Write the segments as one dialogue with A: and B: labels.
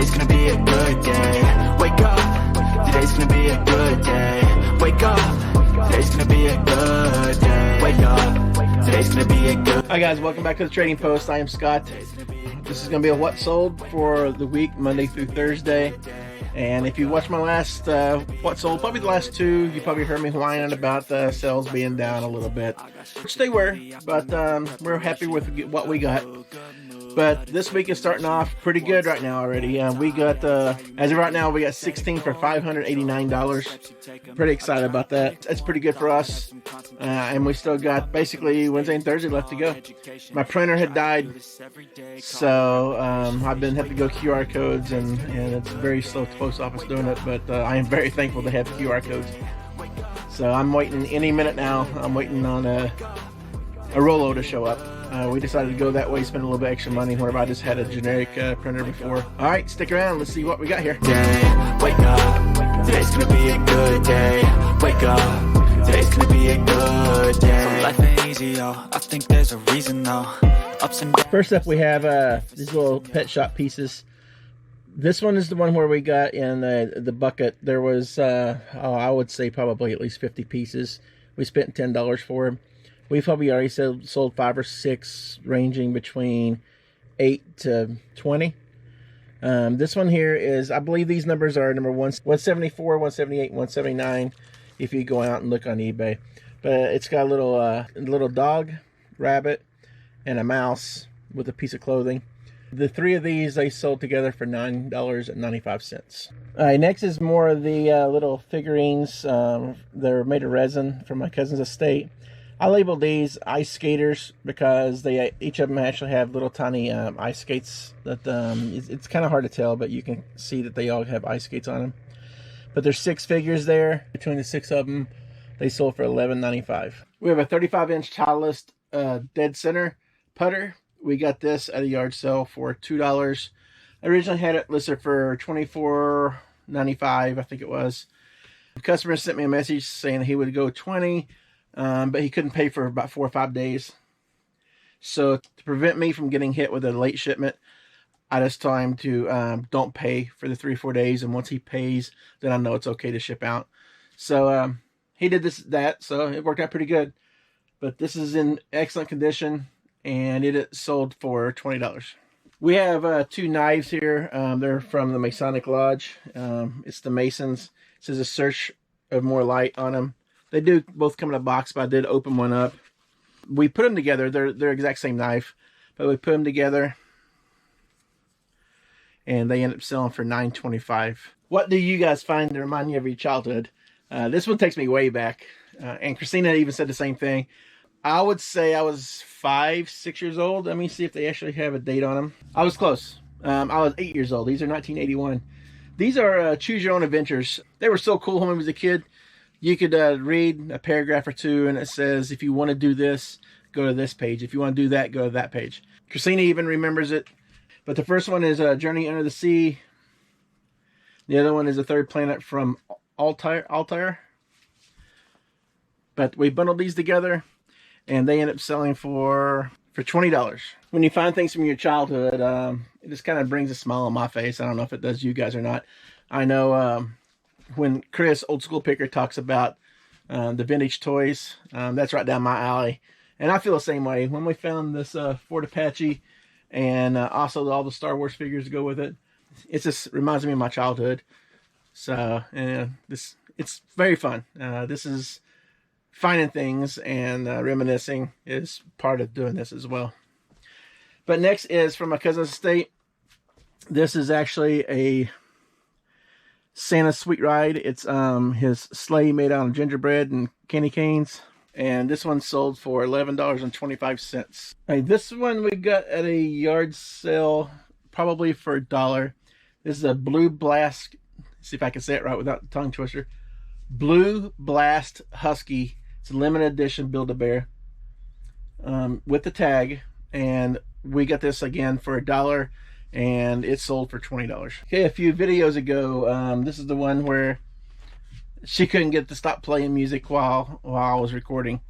A: today's gonna be a good day. Wake up, today's gonna be a good day. Wake up, today's gonna be a good day. Wake up, today's gonna be a good.
B: Hi guys, welcome back to the Trading Post. I am Scott. This is going to be a what sold for the week, Monday through Thursday. And if you watched my last what sold, probably the last two, you probably heard me whining about the sales being down a little bit, which they were, but we're happy with what we got. But this week is starting off pretty good right now already. We got, as of right now, we got 16 for $589. Pretty excited about that. That's pretty good for us. And we still got basically Wednesday and Thursday left to go. My printer had died, so I've been having to go QR codes, and it's very slow at the post office doing it, but I am very thankful to have QR codes. So I'm waiting any minute now. I'm waiting on a Rollo to show up. We decided to go that way, spend a little bit extra money, wherever I just had a generic printer before. All right, stick around. Let's see what we got here.
A: Wake up, today's gonna be a good day. Wake up, today's gonna be a good day. So life ain't easy, yo. I think there's a reason, though. Ups and downs.
B: First up, we have these little pet shop pieces. This one is the one where we got in the bucket. There was, I would say probably at least 50 pieces. We spent $10 for them. We've probably already sold 5 or 6, ranging between 8 to 20. This one here is, I believe these numbers are number 174, 178, 179, if you go out and look on eBay. But it's got a little dog, rabbit, and a mouse with a piece of clothing. The 3 of these, they sold together for $9.95. All right, next is more of the little figurines. They're made of resin from my cousin's estate. I labeled these ice skaters because they each of them actually have little tiny ice skates that it's kind of hard to tell, but you can see that they all have ice skates on them. But there's 6 figures there. Between the 6 of them, they sold for $11.95. We have a 35-inch Titleist dead center putter. We got this at a yard sale for $2. I originally had it listed for $24.95, I think it was. The customer sent me a message saying he would go $20. But he couldn't pay for about 4 or 5 days. So to prevent me from getting hit with a late shipment, I just told him to don't pay for the 3 or 4 days, and once he pays, then I know it's okay to ship out. So he did that, so it worked out pretty good. But this is in excellent condition, and it sold for $20. We have 2 knives here. They're from the Masonic Lodge. It's the Masons. It says a search of more light on them. They do both come in a box, but I did open one up. We put them together. They're exact same knife, but we put them together, and they end up selling for $9.25. What do you guys find to remind you of your childhood? This one takes me way back, and Christina even said the same thing. I would say I was 5, 6 years old. Let me see if they actually have a date on them. I was close. I was 8 years old. These are 1981. These are Choose Your Own Adventures. They were so cool when I was a kid. You could read a paragraph or 2, and it says, if you want to do this, go to this page. If you want to do that, go to that page. Christina even remembers it. But the first one is Journey Under the Sea. The other one is The Third Planet from Altair. But we bundled these together, and they end up selling for $20. When you find things from your childhood, it just kind of brings a smile on my face. I don't know if it does you guys or not. I know when Chris, Old School Picker, talks about the vintage toys, that's right down my alley. And I feel the same way. When we found this Ford Apache, and also all the Star Wars figures to go with it, it just reminds me of my childhood. So it's very fun. This is finding things, and reminiscing is part of doing this as well. But next is from my cousin's estate. This is actually a Santa Sweet Ride. It's his sleigh made out of gingerbread and candy canes. And this one sold for $11.25. This one we got at a yard sale, probably for $1. This is a Blue Blast. See if I can say it right without the tongue twister. Blue Blast Husky. It's a limited edition Build-A-Bear with the tag. And we got this again for $1. And it sold for $20. Okay, a few videos ago, this is the one where she couldn't get to stop playing music while I was recording.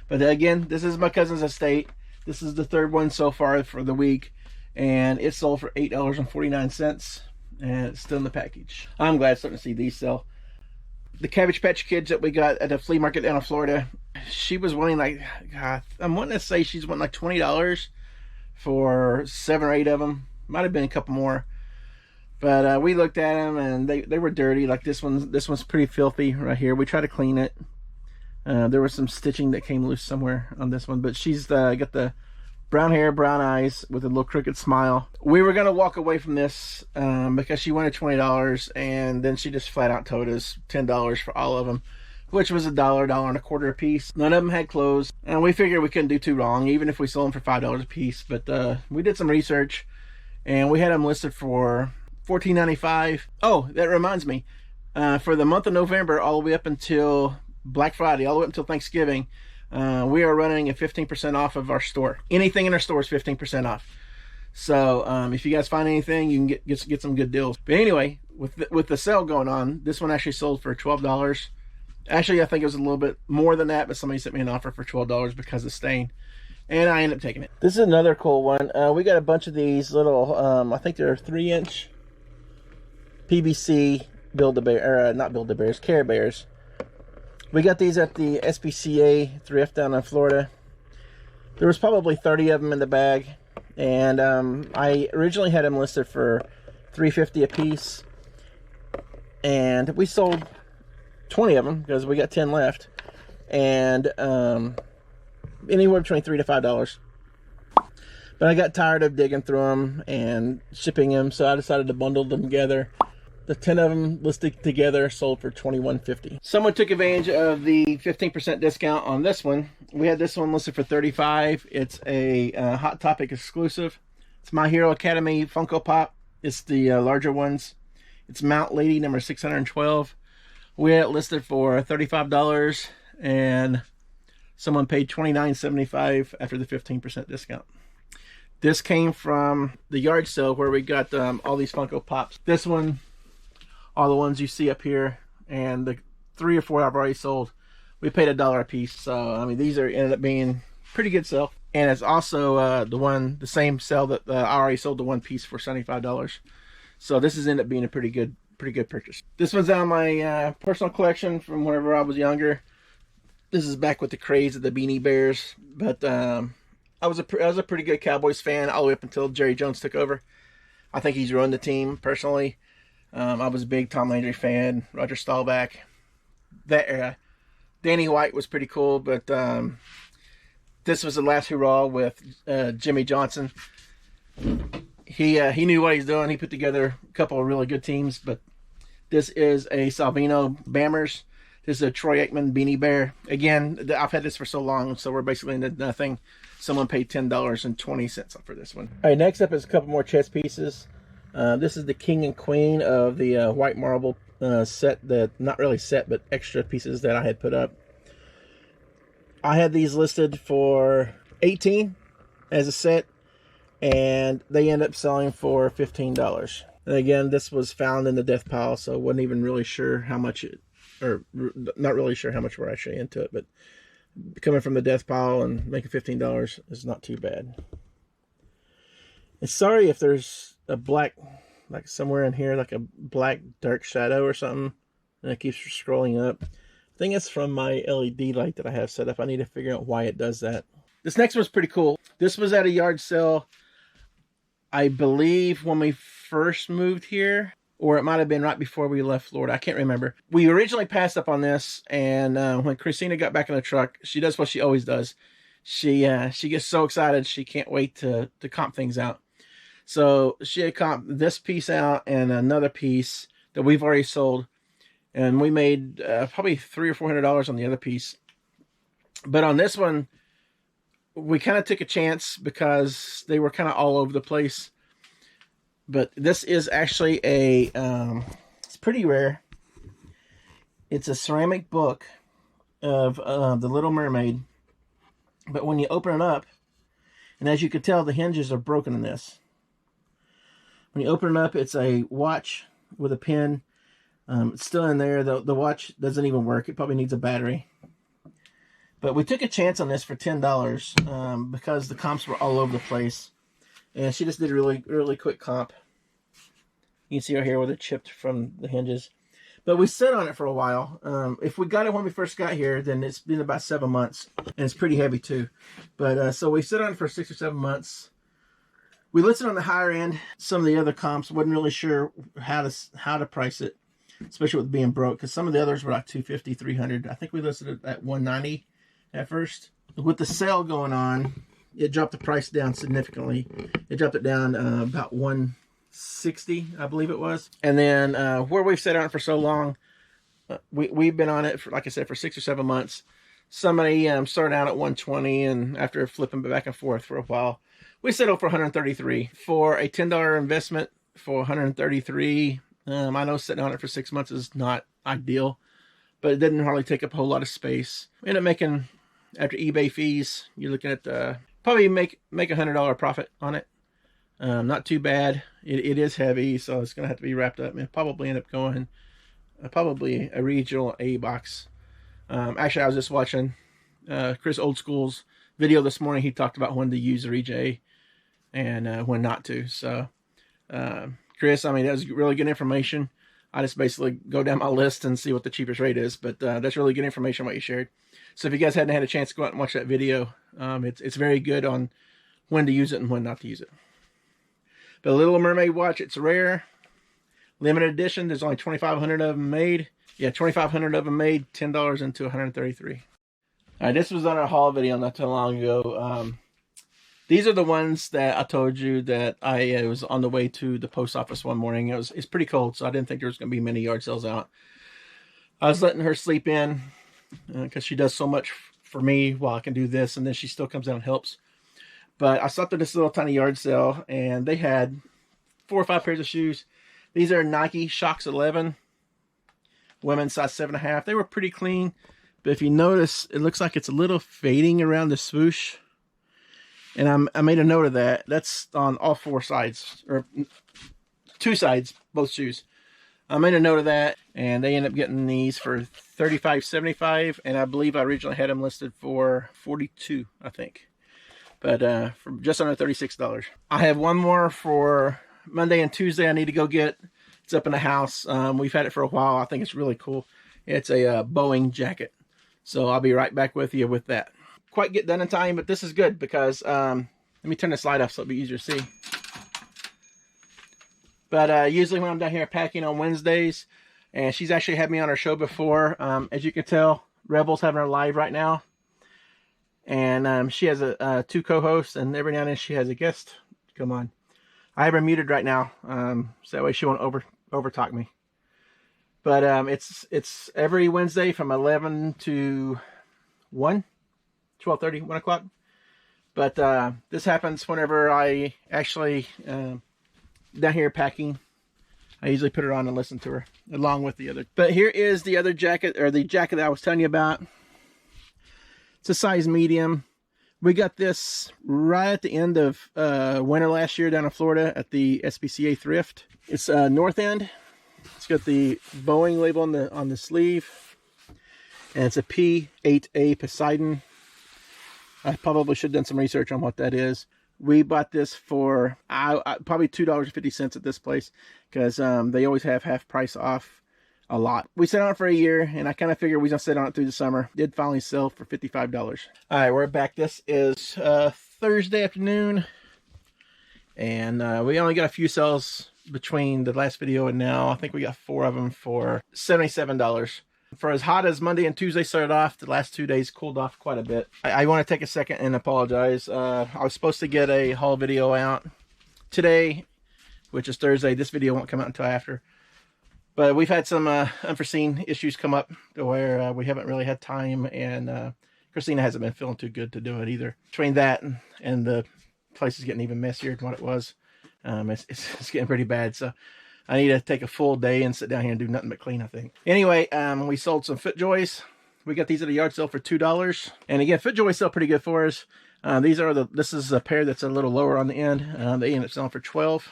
B: But again, this is my cousin's estate. This is the 3rd one so far for the week, and it sold for $8.49. and it's still in the package. I'm glad starting to see these sell. The Cabbage Patch Kids that we got at the flea market down in Florida, she was wanting like, God, I'm wanting to say she's wanting like $20 for 7 or 8 of them. Might have been a couple more, but we looked at them and they were dirty. Like this one's pretty filthy right here. We tried to clean it. There was some stitching that came loose somewhere on this one, but she's got the brown hair, brown eyes with a little crooked smile. We were gonna walk away from this because she wanted $20, and then she just flat out told us $10 for all of them, which was $1.25 a piece. None of them had clothes, and we figured we couldn't do too wrong, even if we sold them for $5 a piece. But we did some research, and we had them listed for $14.95. Oh, that reminds me, for the month of November, all the way up until Black Friday, all the way up until Thanksgiving, we are running a 15% off of our store. Anything in our store is 15% off. So if you guys find anything, you can get some good deals. But anyway, with the sale going on, this one actually sold for $12. Actually, I think it was a little bit more than that, but somebody sent me an offer for $12 because of stain, and I ended up taking it. This is another cool one. We got a bunch of these little, I think they're 3-inch PVC Build-A-Bear, or not Build-A-Bears, Care Bears. We got these at the SPCA thrift down in Florida. There was probably 30 of them in the bag, and I originally had them listed for $3.50 a piece, and we sold 20 of them because we got 10 left, and anywhere between $3 to $5. But I got tired of digging through them and shipping them, so I decided to bundle them together. The 10 of them listed together sold for $21.50. Someone took advantage of the 15% discount on this one. We had this one listed for $35. It's a Hot Topic exclusive. It's My Hero Academy Funko Pop. It's the larger ones. It's Mount Lady number 612. We had it listed for $35, and someone paid $29.75 after the 15% discount. This came from the yard sale where we got all these Funko Pops. This one, all the ones you see up here, and the 3 or 4 I've already sold, we paid $1 a piece. So I mean, these ended up being pretty good sale. And it's also the same sale that I already sold the one piece for $75. So this has ended up being a pretty good purchase. This one's out of my personal collection from whenever I was younger. This is back with the craze of the Beanie Bears, but I was a pretty good Cowboys fan all the way up until Jerry Jones took over. I think he's ruined the team personally. I was a big Tom Landry fan, Roger Staubach, that era. Danny White was pretty cool, but this was the last hurrah with Jimmy Johnson. He knew what he's doing. He put together a couple of really good teams, but this is a Salvino Bammers. This is a Troy Aikman Beanie Bear. Again, I've had this for so long, so we're basically into nothing. Someone paid $10.20 for this one. All right, next up is a couple more chess pieces. This is the King and Queen of the White Marble set, that not really set, but extra pieces that I had put up. I had these listed for $18 as a set, and they end up selling for $15. And again, this was found in the death pile, so I wasn't even really sure how much not really sure how much we're actually into it, but coming from the death pile and making $15 is not too bad. And sorry if there's a black, like somewhere in here, like a black dark shadow or something, and it keeps scrolling up. I think it's from my LED light that I have set up. I need to figure out why it does that. This next one's pretty cool. This was at a yard sale, I believe, when we first moved here, or it might have been right before we left Florida. I can't remember. We originally passed up on this, and when Christina got back in the truck, she does what she always does. She gets so excited she can't wait to comp things out. So she had comped this piece out and another piece that we've already sold, and we made probably $300 or $400 on the other piece. But on this one, we kind of took a chance because they were kind of all over the place. But this is actually it's pretty rare. It's a ceramic book of The Little Mermaid. But when you open it up, and as you can tell, the hinges are broken in this. When you open it up, it's a watch with a pin. It's still in there. The watch doesn't even work. It probably needs a battery. But we took a chance on this for $10 because the comps were all over the place. And she just did a really, really quick comp. You can see right here where they're chipped from the hinges. But we sit on it for a while. If we got it when we first got here, then it's been about 7 months. And it's pretty heavy too. But so we sit on it for 6 or 7 months. We listed on the higher end. Some of the other comps, wasn't really sure how to price it, especially with being broke, because some of the others were like $250, $300. I think we listed it at $190 at first. With the sale going on, it dropped the price down significantly. It dropped it down about $160, I believe it was. And then where we've sat on it for so long, we've been on it for, like I said, for 6 or 7 months. Somebody started out at $120, and after flipping back and forth for a while, we settled for $133 for a $10 investment. For $133, I know sitting on it for 6 months is not ideal, but it didn't hardly take up a whole lot of space. We ended up making, after eBay fees, you're looking at probably make $100 profit on it. Not too bad. It is heavy, so it's gonna have to be wrapped up, and probably end up going probably a regional A box. Actually, I was just watching Chris Old School's video this morning. He talked about when to use the Region A and when not to. So Chris, I mean, that was really good information. I just basically go down my list and see what the cheapest rate is, but that's really good information what you shared. So if you guys hadn't had a chance to go out and watch that video, it's very good on when to use it and when not to use it. But Little Mermaid watch, it's rare, limited edition. There's only 2,500 of them made. Yeah, 2,500 of them made, $10 into $133. All right, this was on our haul video not too long ago. These are the ones that I told you that I was on the way to the post office one morning. It's pretty cold, so I didn't think there was going to be many yard sales out. I was letting her sleep in because she does so much for me while I can do this, and then she still comes out and helps. But I stopped at this little tiny yard sale, and they had 4 or 5 pairs of shoes. These are Nike Shox 11, women's size 7.5. They were pretty clean, but if you notice, it looks like it's a little fading around the swoosh. And I made a note of that. That's on all 4 sides, or 2 sides, both shoes. I made a note of that, and they ended up getting these for $35.75, and I believe I originally had them listed for $42, I think. But for just under $36. I have one more for Monday and Tuesday I need to go get. It's up in the house. We've had it for a while. I think it's really cool. It's a Boeing jacket. So I'll be right back with you with that. Quite get done in time, but this is good because let me turn the slide off so it'll be easier to see. But usually when I'm down here packing on Wednesdays, and she's actually had me on her show before. As you can tell, Rebel's having her live right now. And she has 2 co-hosts, and every now and then she has a guest. Come on. I have her muted right now, so that way she won't overtalk me. But it's every Wednesday from 11 to 1, 12:30, 1 o'clock. But this happens whenever I actually, down here packing, I usually put her on and listen to her, along with the other. But here is the other jacket, or the jacket that I was telling you about. It's a size medium. We got this right at the end of winter last year down in Florida at the SPCA Thrift. It's North End. It's got the Boeing label on the sleeve. And it's a P8A Poseidon. I probably should have done some research on what that is. We bought this for probably $2.50 at this place because they always have half price off a lot. We sat on it for a year, and I kind of figured we was going to sit on it through the summer. Did finally sell for $55. All right, we're back. This is Thursday afternoon, and we only got a few sales between the last video and now. I think we got 4 of them for $77. For as hot as Monday and Tuesday started off, the last 2 days cooled off quite a bit. I want to take a second and apologize. I was supposed to get a haul video out today, which is Thursday. This video won't come out until after. But we've had some unforeseen issues come up to where we haven't really had time, and Christina hasn't been feeling too good to do it either. Between that and the place is getting even messier than what it was, it's getting pretty bad. So I need to take a full day and sit down here and do nothing but clean, I think. Anyway, we sold some FootJoys. We got these at a yard sale for $2. And again, FootJoys sell pretty good for us. This is a pair that's a little lower on the end. They end up selling for $12.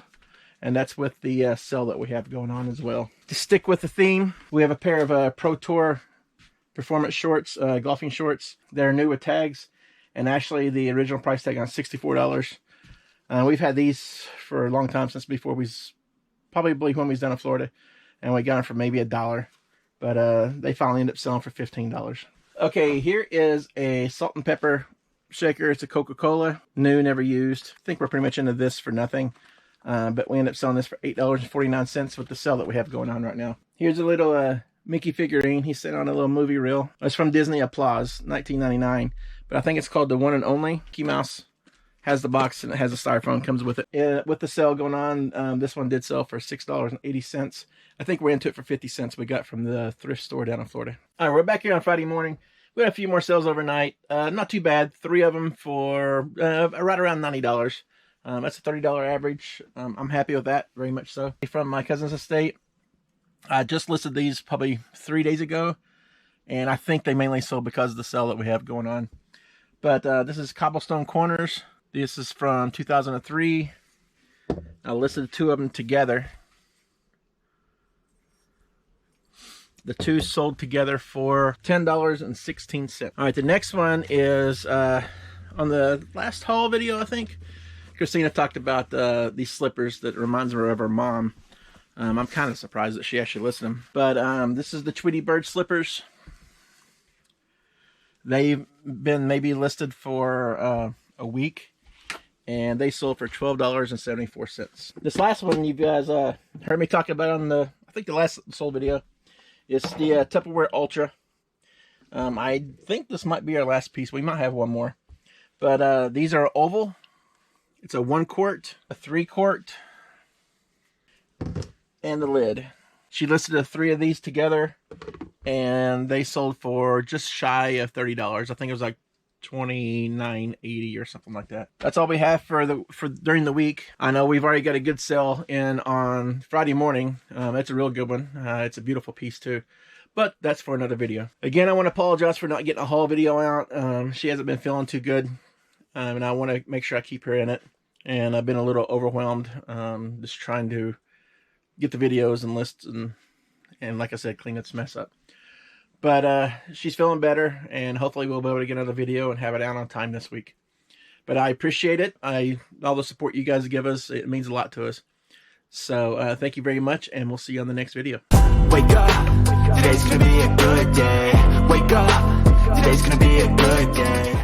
B: And that's with the sale that we have going on as well. To stick with the theme, we have a pair of Pro Tour performance shorts, golfing shorts. They're new with tags. And actually, the original price tag on $64. We've had these for a long time, since before we probably when we was down in Florida, and we got them for maybe $1. But they finally ended up selling for $15. Okay, here is a salt and pepper shaker. It's a Coca-Cola, new, never used. I think we're pretty much into this for nothing. But we ended up selling this for $8.49 with the sale that we have going on right now. Here's a little Mickey figurine. He's sitting on a little movie reel. It's from Disney Applause, 1999. But I think it's called The One and Only. Mickey Mouse has the box and it has a styrofoam, comes with it. With the sale going on, this one did sell for $6.80. I think we're into it for 50 cents we got from the thrift store down in Florida. All right, we're back here on Friday morning. We had a few more sales overnight. Not too bad. 3 of them for right around $90. That's a $30 average. I'm happy with that, very much so. From my cousin's estate. I just listed these probably 3 days ago, and I think they mainly sold because of the sale that we have going on. But this is Cobblestone Corners. This is from 2003. I listed 2 of them together. The 2 sold together for $10.16. All right, the next one is on the last haul video, I think. Christina talked about these slippers that reminds her of her mom. I'm kind of surprised that she actually listed them. But this is the Tweety Bird slippers. They've been maybe listed for a week, and they sold for $12.74. This last one you guys heard me talk about on the, I think the last sold video. It's the Tupperware Ultra. I think this might be our last piece. We might have one more. But these are oval. It's a 1 quart, a 3 quart, and the lid. She listed 3 of these together, and they sold for just shy of $30. I think it was like $29.80 or something like that. That's all we have for during the week. I know we've already got a good sale in on Friday morning. It's a real good one. It's a beautiful piece too. But that's for another video. Again, I want to apologize for not getting a haul video out. She hasn't been feeling too good. And I want to make sure I keep her in it. And I've been a little overwhelmed, just trying to get the videos and lists and like I said, clean this mess up. But she's feeling better, and hopefully we'll be able to get another video and have it out on time this week. But I appreciate it. All the support you guys give us, it means a lot to us. So thank you very much, and we'll see you on the next video.
A: Wake up, today's gonna be a good day. Wake up, today's gonna be a good day.